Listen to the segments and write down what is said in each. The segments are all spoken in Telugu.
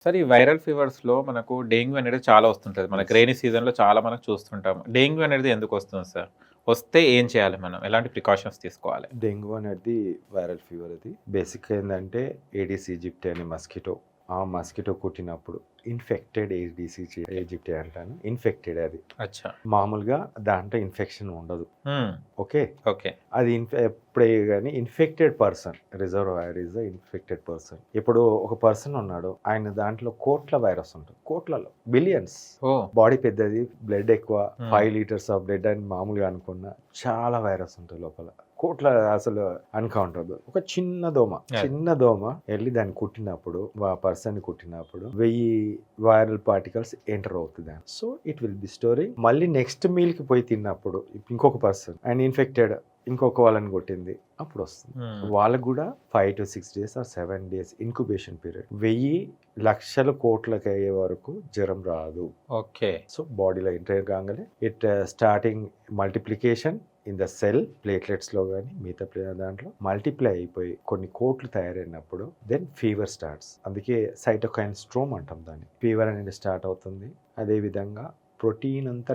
సార్, ఈ వైరల్ ఫీవర్స్‌లో మనకు డెంగ్యూ అనేది చాలా వస్తుంటది. మనకి యెస్. రెయినీ సీజన్‌లో చాలా మనం చూస్తుంటాము. డెంగ్యూ అనేది ఎందుకు వస్తుంది సార్? వస్తే ఏం చేయాలి మనం? ఎలాంటి ప్రికాషన్స్ తీసుకోవాలి? డెంగ్యూ అనేది వైరల్ ఫీవర్ అది. బేసిక్‌గా ఏందంటే ఏడిస్ ఈజిప్టి అనే మస్కిటో. ఆ మస్కిటో కుట్టినప్పుడు ఇన్ఫెక్టెడ్ ఏడిస్ ఈజిప్టి అంటాను. ఇన్ఫెక్టెడ్ అది. అచ్చా! మామూలుగా దాంట్లో ఇన్ఫెక్షన్ ఉండదు. హ్మ్. ఓకే. ఓకే. అది ఎప్పుడే గాని infected person reservoir is infected person. ఇప్పుడు ఒక పర్సన్ ఉన్నాడు. ఆయన దాంట్లో కోట్ల వైరస్ ఉంటుంది. కోట్లలో బిలియన్స్. ఓహ్! బాడీ పెద్దది, బ్లడ్ ఎక్కువ, Hmm. 5 లీటర్స్ ఆఫ్ బ్లడ్ అని మామూలుగా అనుకున్నా చాలా వైరస్ ఉంటుంది లోపల. కోట్ల అసలు అన్కౌంటబుల్. ఒక చిన్న దోమ వెళ్ళి దాన్ని కుట్టినప్పుడు ఆ పర్సన్ కుట్టినప్పుడు 1000 వైరల్ పార్టికల్స్ ఎంటర్ అవుతుంది. So it will be storing. మళ్ళీ నెక్స్ట్ మీల్ కి పోయి తిన్నప్పుడు ఇంకొక పర్సన్ అండ్ ఇన్ఫెక్టెడ్ ఇంకొక వాళ్ళని కొట్టింది అప్పుడు వస్తుంది. హ్మ్. వాళ్ళకు కూడా 5 to 6 days or 7 days incubation period. 1000 లక్షల కోట్లకి అయ్యే వరకు జ్వరం రాదు. ఓకే. సో బాడీలో ఎంటర్ కాగానే it starting multiplication in the cell platelets లో కానీ మిగతా దాంట్లో మల్టిప్లై అయిపోయి కొన్ని కోట్లు తయారైనప్పుడు దెన్ ఫీవర్ స్టార్ట్స్. అందుకే సైటోకైన్ స్ట్రోమ్ అంటాం దాన్ని. ఫీవర్ అనేది స్టార్ట్ అవుతుంది. అదే విధంగా ప్రోటీన్ అంతా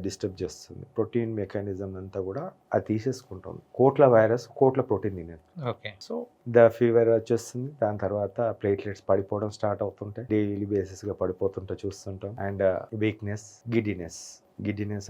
డిస్టర్బ్ చేస్తుంది. ప్రోటీన్ మెకానిజం అంతా కూడా అది తీసేసుకుంటుంది. కోట్ల వైరస్ కోట్ల ప్రోటీన్ తినేది. ఓకే. సో ద ఫీవర్ వచ్చేస్తుంది. దాని తర్వాత ప్లేట్లెట్స్ పడిపోవడం స్టార్ట్ అవుతుంటాయి. డైలీ బేసిస్ గా పడిపోతుంటే చూస్తుంటాం. అండ్ వీక్నెస్, గిడ్డినెస్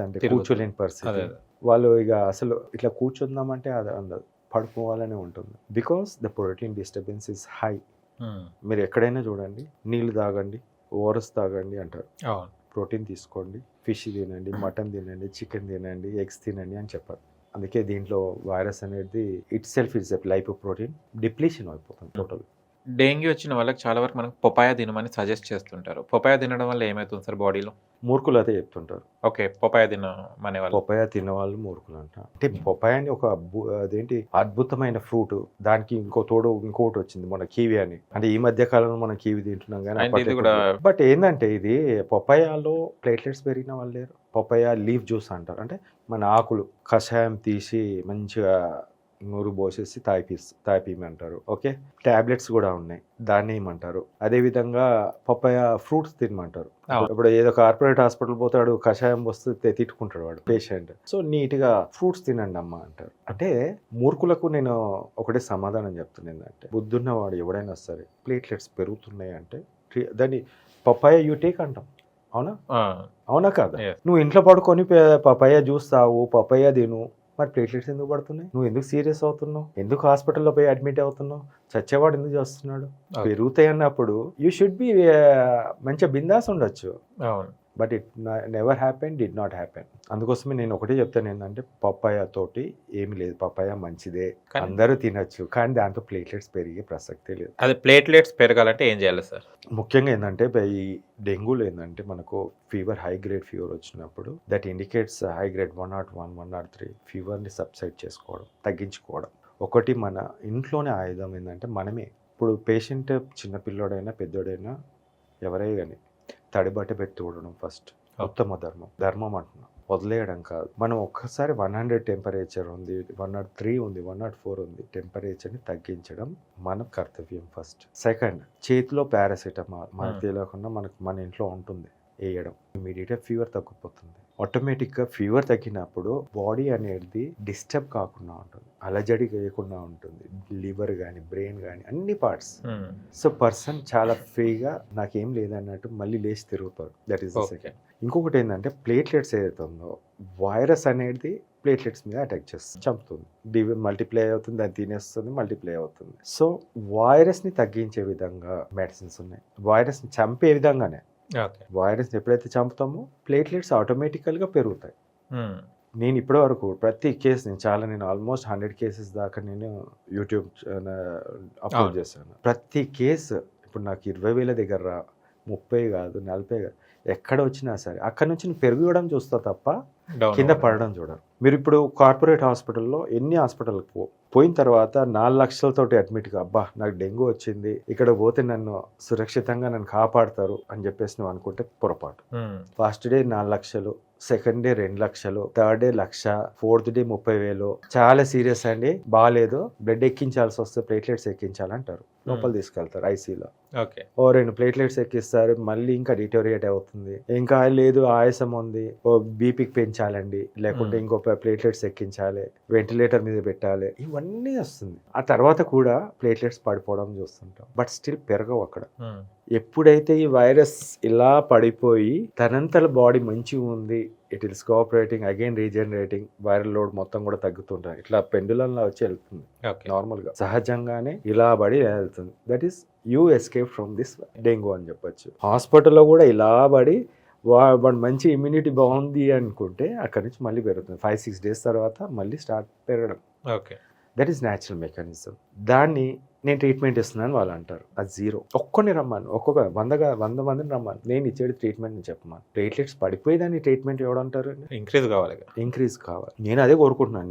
అంటే తిరుగుతుంది. కూర్చోలేని పరిస్థితి. అదే. వాళ్ళు ఇక అసలు ఇట్లా కూర్చుందామంటే అది అందదు, పడుకోవాలనే ఉంటుంది. Because the protein disturbance is high. హ్మ్. మీరు ఎక్కడైనా చూడండి, నీళ్ళు తాగండి, ఓఆర్ఎస్ తాగండి అంటారు. అవును. ప్రోటీన్ తీసుకోండి, ఫిష్ తినండి, మటన్ తినండి, చికెన్ తినండి, ఎగ్స్ తినండి అని చెప్పారు. అందుకే దీంట్లో వైరస్ అనేది it self is lipo protein depletion అయిపోతుంది టోటల్. డెంగ్యూ వచ్చిన వాళ్ళకి చాలా వరకు మనకు పపాయ తినమని సజెస్ట్ చేస్తుంటారు. పపాయ తినడం వల్ల ఏమైతుంది సార్ బాడీలో? మూర్ఖులు అదే చెప్తుంటారు. ఓకే. పపాయ తినమనే వాళ్ళు. పపాయ తినవాళ్ళు మూర్ఖులు అంట. అంటే పపాయని ఒక అదేంటి అద్భుతమైన ఫ్రూట్. దానికి ఇంకోటి వచ్చింది మన కీవి అని. అంటే ఈ మధ్య కాలంలో మనం కీవి తింటున్నాం అండ్ ఇది కానీ కూడా బట్ ఏంటంటే ఇది పపాయాలో ప్లేట్లెట్స్ పెరిగిన వాళ్ళు లేరు. పపాయ లీఫ్ జ్యూస్ అంటారు. అంటే మన ఆకులు కషాయం తీసి మంచిగా నూరు పోసేసి తాపిమంటారు. ఓకే. టాబ్లెట్స్ కూడా ఉన్నాయి, దాన్ని ఏమంటారు. అదే విధంగా పపాయ ఫ్రూట్స్ తినమంటారు. అవును. ఇప్పుడు ఏదో కార్పొరేట్ హాస్పిటల్ పోతాడు, కషాయం వస్తే తిట్టుకుంటాడు వాడు పేషెంట్. సో నీట్ గా ఫ్రూట్స్ తినండి అమ్మా అంటారు. అంటే మూర్ఖులకు నేను ఒకటే సమాధానం చెప్తున్నాను. ఏంటంటే బుద్ధున్న వాడు ఎవడైనా సరే ప్లేట్లెట్స్ పెరుగుతున్నాయి అంటే దాన్ని పపాయ యూ టేక్ అంటాం. అవునా? ఆ! అవునా కాదా? Yes. నువ్వు ఇంట్లో పడుకొని పపాయ జ్యూస్ తాగు, పపాయ తిను, మరి ప్లేట్లెట్స్ ఎందుకు పడుతున్నాయి? నువ్వు ఎందుకు సీరియస్ అవుతున్నావు? ఎందుకు హాస్పిటల్లో పోయి అడ్మిట్ అవుతున్నావు? చచ్చేవాడు ఎందుకు చేస్తున్నాడు? Okay. పెరుగుతాయి అన్నప్పుడు యూ షుడ్ బి మంచిగా బిందాస్ ఉండొచ్చు. అవును. But it never happen, did not happen. అందుకోసమే నేను ఒకటే చెప్తాను, ఏంటంటే పపాయ తోటి ఏమి లేదు. పపాయ మంచిదే, కానీ అందరూ తినచ్చు, కానీ దాంతో ప్లేట్లెట్స్ పెరిగే ప్రసక్తే లేదు. అది ప్లేట్లెట్స్ పెరగాలంటే ఏం చేయాలి సార్? ముఖ్యంగా ఏంటంటే ఈ డెంగ్యూలో ఏంటంటే మనకు ఫీవర్, హై గ్రేడ్ ఫీవర్ వచ్చినప్పుడు దట్ ఇండికేట్స్ హై గ్రేడ్ 101, 103 ఫీవర్ని సబ్సైడ్ చేసుకోవడం, తగ్గించుకోవడం. ఒకటి మన ఇంట్లోనే ఆయుధం ఏంటంటే మనమే. ఇప్పుడు పేషెంట్ చిన్నపిల్లోడైనా పెద్దోడైనా ఎవరైనా కానీ తడిబట్ట పెట్టి చూడడం ఫస్ట్ ఉత్తమ ధర్మం అంటున్నాం. వదిలేయడం కాదు. మనం ఒక్కసారి 100 టెంపరేచర్ ఉంది, 103 ఉంది, 104 ఉంది, టెంపరేచర్ని తగ్గించడం మన కర్తవ్యం ఫస్ట్. సెకండ్, చేతిలో పారాసిటమాల్ మనకు తెలియకుండా మన ఇంట్లో ఉంటుంది, వేయడం. ఇమీడియట్గా ఫీవర్ తగ్గిపోతుంది. ఆటోమేటిక్గా ఫీవర్ తగ్గినప్పుడు బాడీ అనేది డిస్టర్బ్ కాకుండా ఉంటుంది, అలజడి చేయకుండా ఉంటుంది. లివర్ కానీ బ్రెయిన్ కానీ అన్ని పార్ట్స్. సో పర్సన్ చాలా ఫ్రీగా నాకేం లేదన్నట్టు మళ్ళీ లేచి తిరుగుతాడు. That is the second. ఇంకొకటి ఏంటంటే ప్లేట్లెట్స్ ఏదైతే ఉందో వైరస్ అనేది ప్లేట్లెట్స్ మీద అటాక్ చేస్తుంది, చంపుతుంది. మల్టిప్లై అవుతుంది, దాన్ని తినేస్తుంది, మల్టిప్లై అవుతుంది. సో వైరస్ని తగ్గించే విధంగా మెడిసిన్స్ ఉన్నాయి. వైరస్ని చంపే విధంగానే. వైరస్ ఎప్పుడైతే చంపుతామో ప్లేట్లెట్స్ ఆటోమేటికల్గా పెరుగుతాయి. నేను ఇప్పటి వరకు ప్రతి కేసు నేను ఆల్మోస్ట్ 100 కేసెస్ దాకా నేను యూట్యూబ్ అప్లోడ్ చేశాను. ప్రతి కేసు ఇప్పుడు నాకు 20,000 దగ్గర 30 కాదు, 40 కాదు, ఎక్కడ వచ్చినా సరే అక్కడ నుంచి నేను పెరగడం చూస్తా తప్ప కింద పడడం చూడరు. మీరు ఇప్పుడు కార్పొరేట్ హాస్పిటల్లో ఎన్ని హాస్పిటల్కి పోయిన తర్వాత 4 లక్షలతోటి అడ్మిట్గా అబ్బా నాకు డెంగ్యూ వచ్చింది, ఇక్కడ పోతే నన్ను సురక్షితంగా నన్ను కాపాడతారు అని చెప్పేసి నువ్వు అనుకుంటే పొరపాటు. ఫస్ట్ డే 4 లక్షలు, సెకండ్ డే 2 లక్షలు, థర్డ్ డే 1,00,000, ఫోర్త్ డే 30,000. చాలా సీరియస్ అండి, బాగాలేదు, బ్లడ్ ఎక్కించాల్సి వస్తే ప్లేట్లెట్స్ ఎక్కించాలంటారు. లోపల తీసుకెళ్తారు ఐసీలో. ఓకే. ఓ 2 ప్లేట్లెట్స్ ఎక్కిస్తారు, మళ్ళీ ఇంకా డిటోరియేట్ అవుతుంది, ఇంకా లేదు ఆయాసం ఉంది, ఓ బీపీకి పెంచాలండి, లేకుంటే ఇంకో ప్లేట్లెట్స్ ఎక్కించాలి, వెంటిలేటర్ మీద పెట్టాలి, ఇవన్నీ వస్తుంది. ఆ తర్వాత కూడా ప్లేట్లెట్స్ పడిపోవడం చూస్తుంటాం, బట్ స్టిల్ పెరగవు అక్కడ. ఎప్పుడైతే ఈ వైరస్ ఇలా పడిపోయి తనంతల బాడీ మంచిగా ఉంది, it is cooperating again regenerating, viral load మొత్తం కూడా తగ్గుతుంటాయి, ఇట్లా పెండులంలా వచ్చి వెళ్తుంది ఓకే. నార్మల్గా సహజంగానే ఇలా పడి వెళ్తుంది. That is you escape from this dengue అని చెప్పొచ్చు. హాస్పిటల్లో కూడా ఇలా పడి వాడు మంచి ఇమ్యూనిటీ బాగుంది అనుకుంటే అక్కడి నుంచి మళ్ళీ పెరుగుతుంది. 5-6 days తర్వాత మళ్ళీ స్టార్ట్ పెరగడం. Okay. That is natural mechanism. దాన్ని నేను ట్రీట్మెంట్ ఇస్తున్నాను వాళ్ళు అంటారు, అది జీరో. ఒక్కొని రమ్మాను, ఒక్కొక్క 100 మందిని రమ్మాను, నేను ఇచ్చేది ట్రీట్మెంట్ చెప్పమాను. ప్లేట్లెట్స్ పడిపోయి దాన్ని ట్రీట్మెంట్ ఎవడంటారు? ఇంక్రీజ్ కావాలి. ఇంక్రీజ్ కావాలి. నేను అదే కోరుకుంటున్నాను.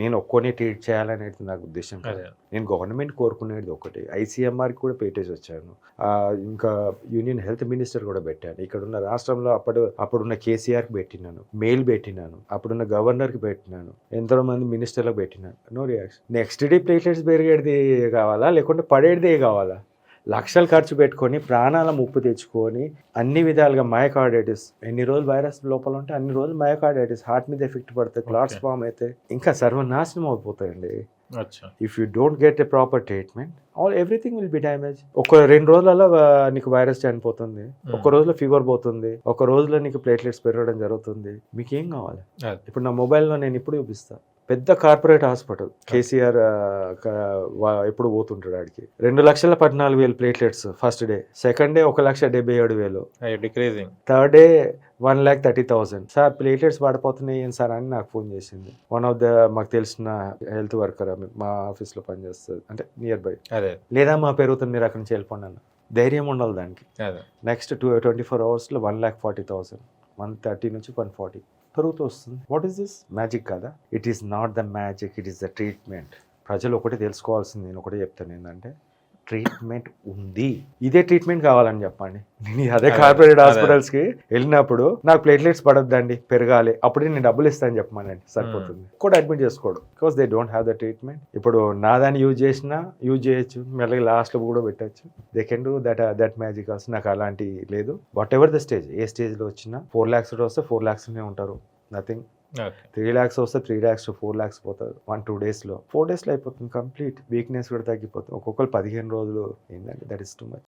నేను ఒక్కొనే ట్రీట్ చేయాలనేది నాకు ఉద్దేశం కాదు. నేను గవర్నమెంట్ కోరుకునేది ఒకటి. ఐసీఎంఆర్కి కూడా పేటేజ్ వచ్చాను, ఇంకా యూనియన్ హెల్త్ మినిస్టర్ కూడా పెట్టాను. ఇక్కడ ఉన్న రాష్ట్రంలో అప్పుడున్న కేసీఆర్కి పెట్టినాను, మెయిల్ పెట్టినాను, అప్పుడున్న గవర్నర్కి పెట్టినాను, ఎంతో మంది మినిస్టర్లకు పెట్టినాను. No reaction. Next day platelets పెరిగేది కావాలా లేకుంటే పడేదే కావాలా? లక్షలు ఖర్చు పెట్టుకొని ప్రాణాల ముప్పు తెచ్చుకొని అన్ని విధాలుగా మయోకార్డైటిస్, ఎన్ని రోజులు వైరస్ లోపల ఉంటే అన్ని రోజులు మయోకార్డైటిస్, హార్ట్ మీద ఎఫెక్ట్ పడితే, క్లాట్స్ ఫామ్ అయితే ఇంకా సర్వనాశనం అయిపోతాయండి. If you don't get a proper treatment everything will be damage. ఒక 2 రోజులలో నీకు వైరస్ చనిపోతుంది, ఒక రోజులో ఫీవర్ పోతుంది, ఒక రోజులో నీకు ప్లేట్లెట్స్ పెరగడం జరుగుతుంది. మీకు ఏం కావాలి? ఇప్పుడు నా మొబైల్లో నేను ఇప్పుడు చూపిస్తాను. పెద్ద కార్పొరేట్ హాస్పిటల్ కేసీఆర్ ఎప్పుడు పోతుంటాడు ఆడికి, 2,14,000 platelets first day, second day 1,77,000, decreasing, third day 1,30,000. Sir platelets పడిపోతున్నాయి ఏం సార్ అని నాకు ఫోన్ చేసింది వన్ ఆఫ్ ద మాకు తెలిసిన హెల్త్ వర్కర్, మా ఆఫీస్లో పనిచేస్తుంది, అంటే నియర్ బై. లేదా మా పెరుగుతుంది, మీరు అక్కడి నుంచి వెళ్ళిపోండి అన్న. ధైర్యం ఉండాలి దానికి. నెక్స్ట్ 24 hours 1,40,000, 130 నుంచి 140 పెరుగుతూ వస్తుంది. What is this? మ్యాజిక్ కదా? It is not the magic, it is the treatment. ప్రజలు ఒకటి తెలుసుకోవాల్సింది, నేను ఒకటే చెప్తాను ఏంటంటే ట్రీట్మెంట్ ఉంది, ఇదే ట్రీట్మెంట్ కావాలని చెప్పండి. నేను అదే కార్పొరేట్ హాస్పిటల్స్కి వెళ్ళినప్పుడు నాకు ప్లేట్లెట్స్ పడొద్దండి, పెరగాలి, అప్పుడే నేను డబ్బులు ఇస్తాను చెప్పమానండి, సరిపోతుంది. కూడా అడ్మిట్ చేసుకోడు, because they don't have the treatment. ఇప్పుడు నా దాన్ని యూజ్ చేయొచ్చు, మెల్లగా లాస్ట్లో కూడా పెట్టచ్చు. They can do that magic. Also నాకు అలాంటి లేదు. వాట్ ఎవర్ ద స్టేజ్, ఏ స్టేజ్లో వచ్చినా 4 lakhs వస్తే 4 lakhs ఉంటారు, నథింగ్. 3 lakhs వస్తే 3 lakhs to 4 lakhs పోతారు 1-2 daysలో. 4 daysలో అయిపోతుంది కంప్లీట్. వీక్నెస్ కూడా తగ్గిపోతుంది. ఒక్కొక్కరు 15 రోజులు ఏంటంటే దట్ ఈస్ టూ మచ్.